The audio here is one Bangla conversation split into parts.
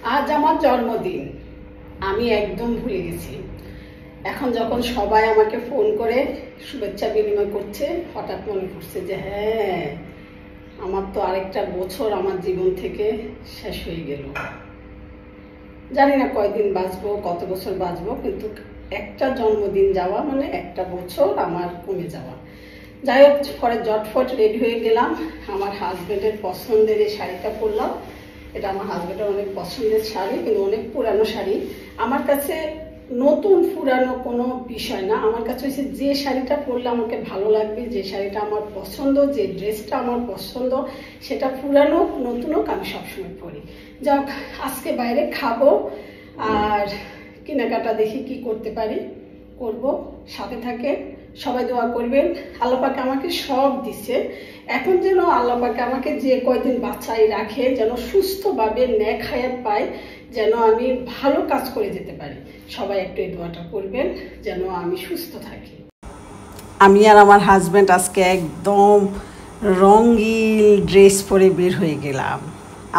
আজ আমার জন্মদিন, আমি একদম ভুলে গেছি। এখন যখন সবাই আমাকে ফোন করে শুভেচ্ছা বিনিময় করছে, হঠাৎ মনে পড়ছে যে হ্যাঁ, আমার তো আরেকটা বছর আমার জীবন থেকে শেষ হয়ে গেল। জানি না কয়দিন বাঁচবো, কত বছর বাঁচবো, কিন্তু একটা জন্মদিন যাওয়া মানে একটা বছর আমার কমে যাওয়া। যাই হোক, পরে জটফট রেডি হয়ে গেলাম। আমার হাজবেন্ডের পছন্দের এই শাড়িটা পরলাম। এটা আমার হাজবেন্ডের অনেক পছন্দের শাড়ি, কিন্তু অনেক পুরানো শাড়ি। আমার কাছে নতুন পুরানো কোনো বিষয় না, আমার কাছে হচ্ছে যে শাড়িটা পরলে আমাকে ভালো লাগবে, যে শাড়িটা আমার পছন্দ, যে ড্রেসটা আমার পছন্দ, সেটা পুরানো নতুন হোক আমি সবসময় পরি। যাক, আজকে বাইরে খাবো আর কেনাকাটা দেখি কি করতে পারি, করব। সাথে থাকে, সবাই দোয়া করবেন। আল্লাহ পাক আমাকে সব দিছে, এখন যেন আল্লাহ পাক আমাকে যে কয়দিন বাঁচাই রাখে, যেন সুস্থভাবে নেক হায়াত পাই, যেন আমি ভালো কাজ করে যেতে পারি। সবাই একটু এই দোয়াটা করবেন যেন আমি সুস্থ থাকি। আমি আর আমার হাজব্যান্ড আজকে একদম রঙিন ড্রেস পরে বের হয়ে গেলাম।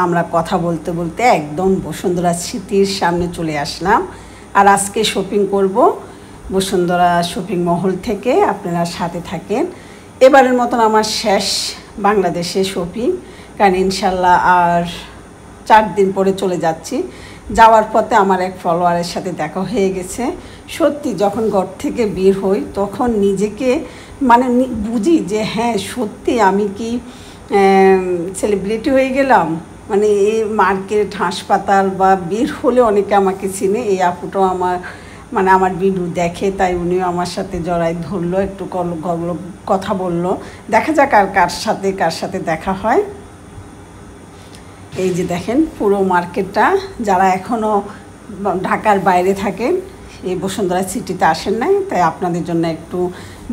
আমরা কথা বলতে বলতে একদম বসুন্ধরা স্মৃতির সামনে চলে আসলাম। আর আজকে শপিং করব বসুন্ধরা শপিং মহল থেকে। আপনারা সাথে থাকেন। এবারের মতন আমার শেষ বাংলাদেশে শপিং, কারণ ইনশাল্লাহ আর 4 দিন পরে চলে যাচ্ছি। যাওয়ার পথে আমার এক ফলোয়ারের সাথে দেখা হয়ে গেছে। সত্যি যখন ঘর থেকে বের হই তখন নিজেকে মানে বুঝি যে হ্যাঁ, সত্যি আমি কি সেলিব্রিটি হয়ে গেলাম। মানে এই মার্কেট, হাসপাতাল বা বের হলে অনেকে আমাকে চিনে। এই আপুটাও আমার ভিডিও দেখে, তাই উনিও আমার সাথে জড়াই ধরলো, একটু কথা বললো। দেখা যাক আর কার সাথে দেখা হয়। এই যে দেখেন পুরো মার্কেটটা। যারা এখনও ঢাকার বাইরে থাকেন, এই বসুন্ধরা সিটিতে আসেন নাই, তাই আপনাদের জন্য একটু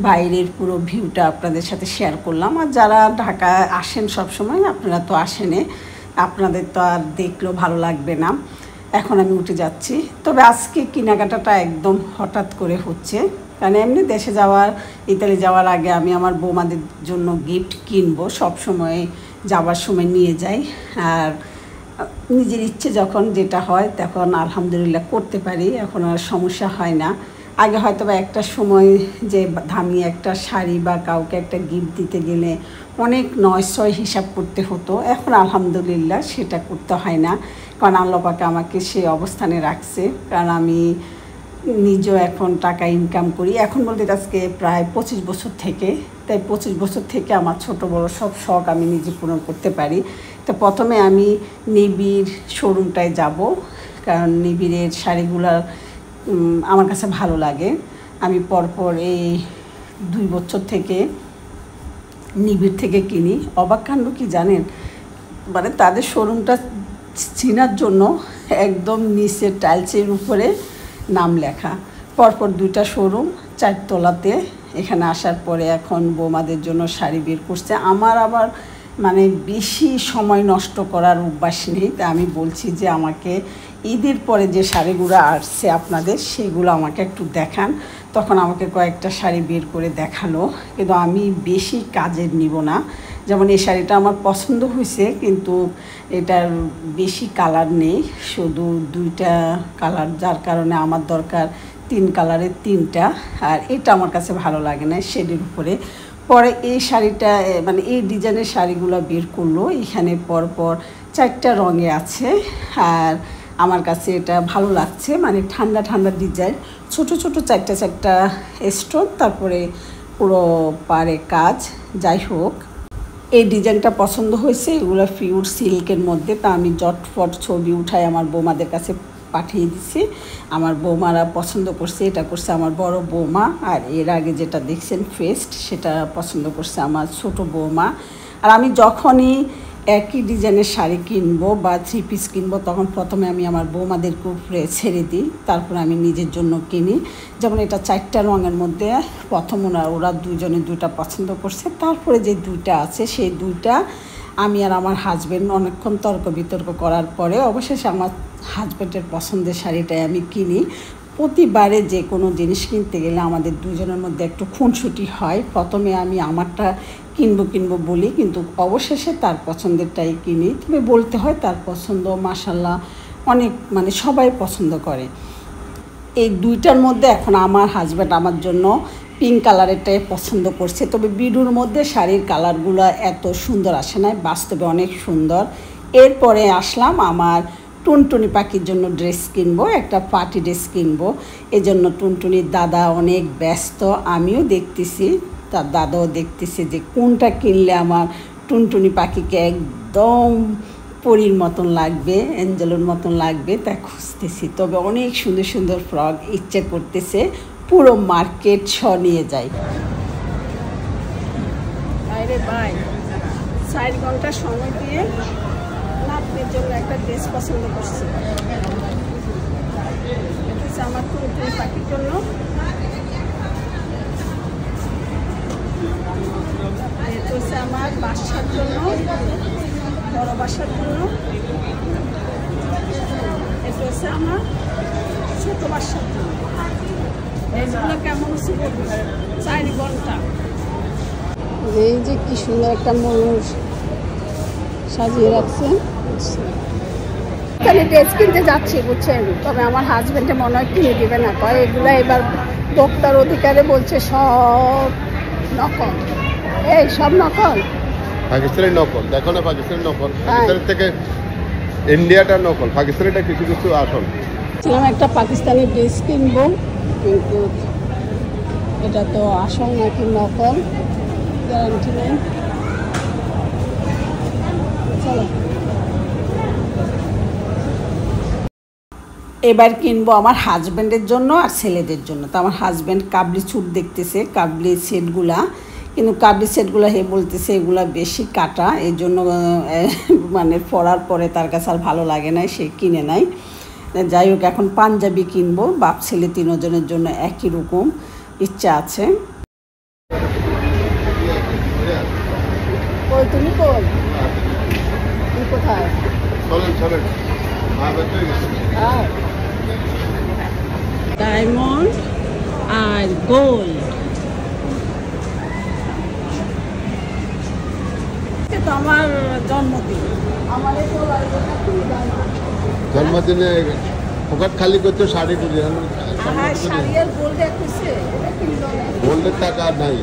বাইরের পুরো ভিউটা আপনাদের সাথে শেয়ার করলাম। আর যারা ঢাকায় আসেন সবসময়, আপনারা তো আসেনে, আপনাদের তো আর দেখলেও ভালো লাগবে না। এখন আমি উঠে যাচ্ছি। তবে আজকে কেনাকাটাটা একদম হঠাৎ করে হচ্ছে, কারণ এমনি দেশে যাওয়ার, ইতালি যাওয়ার আগে আমি আমার বৌমাদের জন্য গিফট কিনবো, সবসময় যাওয়ার সময় নিয়ে যাই। আর নিজের ইচ্ছে যখন যেটা হয় তখন আলহামদুলিল্লাহ করতে পারি, এখন আর সমস্যা হয় না। আগে হয়তো বা একটা সময় যে দামি একটা শাড়ি বা কাউকে একটা গিফট দিতে গেলে অনেক 900 হিসাব করতে হতো, এখন আলহামদুলিল্লাহ সেটা করতে হয় না, কারণ আল্লাহ পাক আমাকে সেই অবস্থানে রাখছে। কারণ আমি নিজেও এখন টাকা ইনকাম করি, এখন বলতে আজকে প্রায় 25 বছর থেকে। তাই 25 বছর থেকে আমার ছোট বড় সব শখ আমি নিজে পূরণ করতে পারি। তো প্রথমে আমি নিবিড় শোরুমটায় যাব, কারণ নিবিড়ের শাড়িগুলো আমার কাছে ভালো লাগে। আমি পরপর এই 2 বছর থেকে নিবিড় থেকে কিনি। অবাক কাণ্ড কি জানেন, মানে তাদের শোরুমটা চেনার জন্য একদম নিচের টাইলসের উপরে নাম লেখা। পরপর 2টা শোরুম, 4 তলাতে। এখানে আসার পরে এখন বৌমাদের জন্য শাড়ি বের করছে। আমার আবার মানে বেশি সময় নষ্ট করার অভ্যাস নেই, তাই আমি বলছি যে আমাকে ঈদের পরে যে শাড়িগুলো আসছে আপনাদের, সেগুলো আমাকে একটু দেখান। তখন আমাকে কয়েকটা শাড়ি বের করে দেখালো, কিন্তু আমি বেশি কাজের নিব না। যেমন এই শাড়িটা আমার পছন্দ হয়েছে, কিন্তু এটার বেশি কালার নেই, শুধু 2টা কালার, যার কারণে আমার দরকার 3 কালারের 3টা। আর এটা আমার কাছে ভালো লাগে না শেডের উপরে। পরে এই শাড়িটা মানে এই ডিজাইনের শাড়িগুলো বের করলো। এখানে পরপর 4টা রঙে আছে, আর আমার কাছে এটা ভালো লাগছে। মানে ঠান্ডা ঠান্ডা ডিজাইন, ছোট ছোট 4টা স্টোন, তারপরে পুরো পারে কাজ। যাই হোক, এই ডিজাইনটা পছন্দ হয়েছে। এগুলো পিওর সিল্কের মধ্যে। তা আমি জটফট ছবি উঠাই আমার বৌমাদের কাছে পাঠিয়ে দিছি। আমার বৌমারা পছন্দ করছে। এটা করছে আমার বড় বৌমা, আর এর আগে যেটা দেখছেন ফেস্ট, সেটা পছন্দ করছে আমার ছোট বৌমা। আর আমি যখনই একই ডিজাইনের শাড়ি কিনবো বা 3 পিস কিনবো, তখন প্রথমে আমি আমার বৌমাদেরকে উপরে ছেড়ে দিই, তারপর আমি নিজের জন্য কিনি। যেমন এটা 4টা রঙের মধ্যে প্রথম ওরা দুজনে 2টা পছন্দ করছে, তারপরে যে 2টা আছে সেই 2টা আমি আর আমার হাজব্যান্ড অনেকক্ষণ তর্ক বিতর্ক করার পরে অবশেষে আমার হাজব্যান্ডের পছন্দের শাড়িটাই আমি কিনি। প্রতিবারে যে কোনো জিনিস কিনতে গেলে আমাদের দুজনের মধ্যে একটু খুনসুটি হয়। প্রথমে আমি আমারটা কিনবো বলি, কিন্তু অবশেষে তার পছন্দেরটাই কিনি। তবে বলতে হয় তার পছন্দ মাশাআল্লাহ অনেক মানে সবাই পছন্দ করে। এই দুইটার মধ্যে এখন আমার হাজব্যান্ড আমার জন্য পিঙ্ক কালারেরটাই পছন্দ করছে, তবে বিডুর মধ্যে শাড়ির কালারগুলো এত সুন্দর আসে না, বাস্তবে অনেক সুন্দর। এরপরে আসলাম আমার টুনটুনি পাখির জন্য ড্রেস কিনবো, একটা পার্টি ড্রেস কিনবো। এজন্য টুনটুনির দাদা অনেক ব্যস্ত, আমিও দেখতেছি, তার দাদাও দেখতেছে যে কোনটা কিনলে আমার টুনটুনি পাখিকে একদম পরীর মতন লাগবে, অ্যাঞ্জেলোর মতন লাগবে, তাই খুঁজতেছি। তবে অনেক সুন্দর সুন্দর ফ্রক ইচ্ছে করতেছে পুরো মার্কেট নিয়ে যাই। বাইরে 4 ঘন্টা সময় দিয়ে নাতনির জন্য একটা ড্রেস পছন্দ করছি। এটা আমার টুনটুনি পাখির জন্য, এটা হচ্ছে আমার বাসার জন্য, বড় বাসার জন্য, এটা হচ্ছে আমার ছোট বাসার জন্য। এইগুলো কেমন হচ্ছে 4 ঘন্টা। এই যে কি সুন্দর একটা ময়ূর সাজিয়ে রাখছে। আমি ড্রেস কিনতে যাচ্ছি বুঝছেন, তবে আমার হাজবেন্ডে মনে হয় কিনে দিবে না, কয় এগুলো এবার ভোক্তার অধিকারে বলছে সব নকল। এই সব নকল, পাকিস্তানি নকল। দেখো না পাকিস্তানি নকল, পাকিস্তানের থেকে ইন্ডিয়াটা নকল, পাকিস্তানিটা কিছু কিছু আসল। একটা পাকিস্তানি ড্রেস কিনবো, কিন্তু এটা তো আসল নাকি নকল গ্যারান্টি নেই। চলো এবার কিনবো আমার হাজব্যান্ডের জন্য আর ছেলেদের জন্য। তো আমার হাজব্যান্ড কাবলি ছুট দেখতেছে, কাবলি সেটগুলা, কিন্তু কাবলি সেটগুলো হে বলতেছে এগুলা বেশি কাটা, এই জন্য মানে পরার পরে তার কাছে আর ভালো লাগে না, সে কিনে নাই। যাই হোক, এখন পাঞ্জাবি কিনবো, বাপ ছেলে 3 জনের জন্য একই রকম ইচ্ছা আছে। কই তুমি কই? তুমি কোথায়? ডায়মন্ড আর গোল্ড, তো আমার জন্মদিন, জন্মদিনে পকেট খালি করতে শাড়ি কিনে, গোল্ডের টাকা নাই,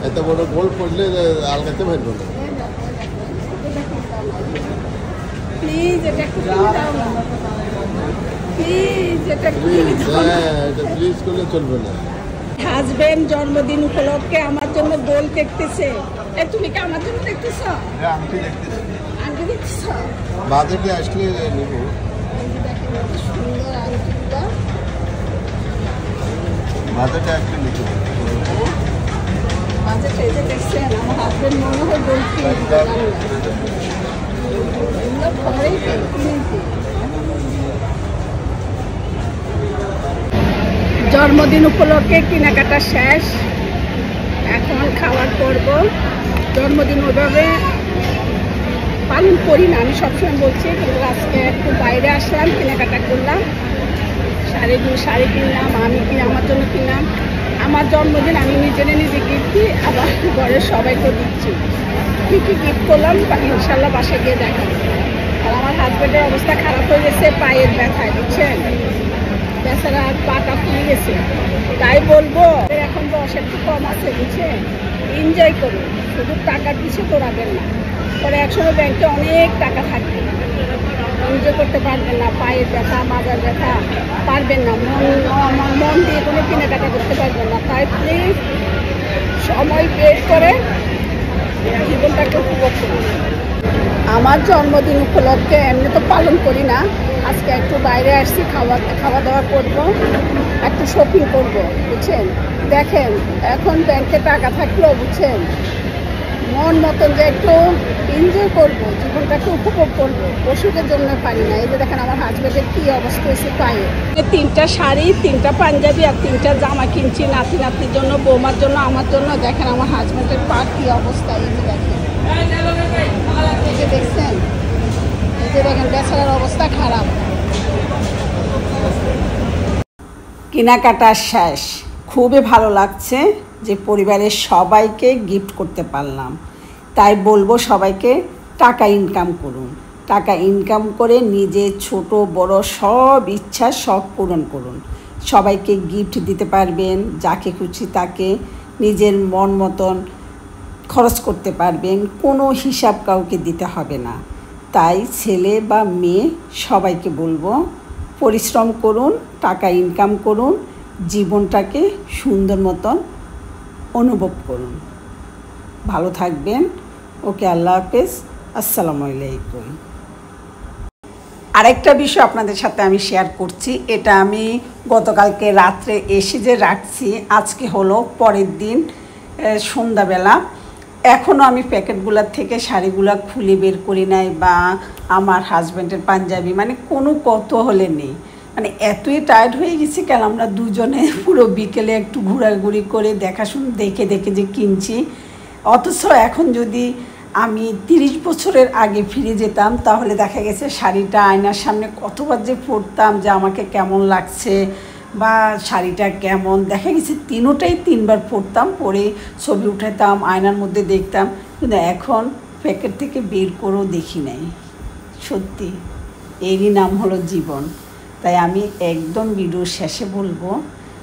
এত বড় গোল্ড পড়লে আলগাতে পারবো না। প্লিজ এটা একটু দাও না, প্লিজ এটা প্লিজ করলে চলবে না। হাজবেন্ড জন্মদিন উপলক্ষে আমার জন্য গোল দেখতেছে। তুমি কি আমার জন্য দেখতেছ? আংটি দেখতেছি, আংটি দেখতেছ? বাজেটে আসলে নেব। সুন্দর আংটিটা, বাজেটে আসলে নেব। বাজেট এই যে দেখছেন, আমার হাজবেন্ড মনে হয় গোল কিনতে জন্মদিন উপলক্ষে কেনাকাটা শেষ, এখন খাওয়ার পর্ব। জন্মদিন ওইভাবে পালন করি না, আমি সবসময় বলছি, কিন্তু আজকে একটু বাইরে আসলাম, কেনাকাটা করলাম, শাড়ি কিনলাম, আমি আমার জন্য কিনলাম। আমার জন্মদিন আমি নিজে গিফট দিই, আবার ঘরের সবাইকে দিচ্ছি। কী কী গিফট করলাম ইনশাল্লাহ বাসায় গিয়ে দেখাবো। আর আমার হাজব্যান্ডের অবস্থা খারাপ হয়ে গেছে পায়ের ব্যথায়, বুঝছেন, বেচারা আর পাটা ফুলে গেছে। তাই বলবো এখন বয়স একটু কম আছে, বুঝছেন, এনজয় করুন, শুধু টাকার পিছিয়ে দৌড়াবেন না, পরে একসময় ব্যাংকে অনেক টাকা থাকবে, এনজয় করতে পারবেন না, পায়ের ব্যথা মাজার ব্যথা পারবেন না, মন দিয়ে কোনো কেনাকাটা করতে পারবেন না। তাই প্লিজ সময় বের করে জীবনটাকে উপভোগ করুন। আমার জন্মদিন উপলক্ষে এমনি তো পালন করি না, আজকে একটু বাইরে আসছি, খাওয়া দাওয়া করবো, একটু শপিং করবো, বুঝছেন। দেখেন এখন ব্যাংকে টাকা থাকলেও, বুঝছেন, মন মতন যে একটু এনজয় করবো, জীবনটাকে উপভোগ করবো, ওষুধের জন্য পারি না। এই যে দেখেন আমার হাজবেন্ডের কী অবস্থা হয়েছে পায়ে। 3টা শাড়ি, 3টা পাঞ্জাবি আর 3টা জামা কিনছি, নাতির জন্য, বৌমার জন্য, আমার জন্য। দেখেন আমার হাজবেন্ডের পা কী অবস্থা, এই যে দেখেন, এই যে দেখছেন, এই যে দেখেন বেচারার অবস্থা খারাপ। কেনাকাটা শেষ, খুবই ভালো লাগছে যে পরিবারের সবাইকে গিফট করতে পারলাম। তাই বলবো সবাইকে টাকা ইনকাম করুন, টাকা ইনকাম করে নিজে ছোট বড় সব ইচ্ছা শখ পূরণ করুন। সবাইকে গিফট দিতে পারবেন, যাকে খুশি তাকে নিজের মন মতন খরচ করতে পারবেন, কোনো হিসাব কাউকে দিতে হবে না। তাই ছেলে বা মেয়ে সবাইকে বলবো, পরিশ্রম করুন, টাকা ইনকাম করুন, জীবনটাকে সুন্দর মতন অনুভব করুন। ভালো থাকবেন। ওকে, আল্লাহ হাফেজ, আসসালামু আলাইকুম। আরেকটা বিষয় আপনাদের সাথে আমি শেয়ার করছি। এটা আমি গতকালকে রাত্রে এসে যে রাখছি, আজকে হলো পরের দিন সন্ধ্যাবেলা। এখনও আমি প্যাকেটগুলোর থেকে শাড়িগুলো খুলে বের করি নাই, বা আমার হাজব্যান্ডের পাঞ্জাবি মানে কোনো কৌতূহলে নেই। মানে এতই টায়ার্ড হয়ে গেছি, কেন আমরা দুজনে পুরো বিকেলে একটু ঘোরাঘুরি করে দেখে দেখে যে কিনছি। অথচ এখন যদি আমি 30 বছরের আগে ফিরে যেতাম, তাহলে দেখা গেছে শাড়িটা আয়নার সামনে কতবার যে পরতাম যে আমাকে কেমন লাগছে বা শাড়িটা কেমন, দেখা গেছে তিনোটাই 3বার পরতাম, পরে ছবি উঠাতাম, আয়নার মধ্যে দেখতাম। কিন্তু এখন প্যাকেট থেকে বের করেও দেখি নাই। সত্যি এরই নাম হলো জীবন। তাই আমি একদম ভিডিওর শেষে বলবো,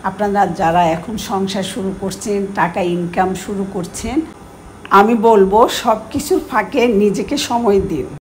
আপনারা যারা এখন সংসার শুরু করছেন, টাকা ইনকাম শুরু করছেন, আমি বলবো সব কিছুর ফাঁকে নিজেকে সময় দিন।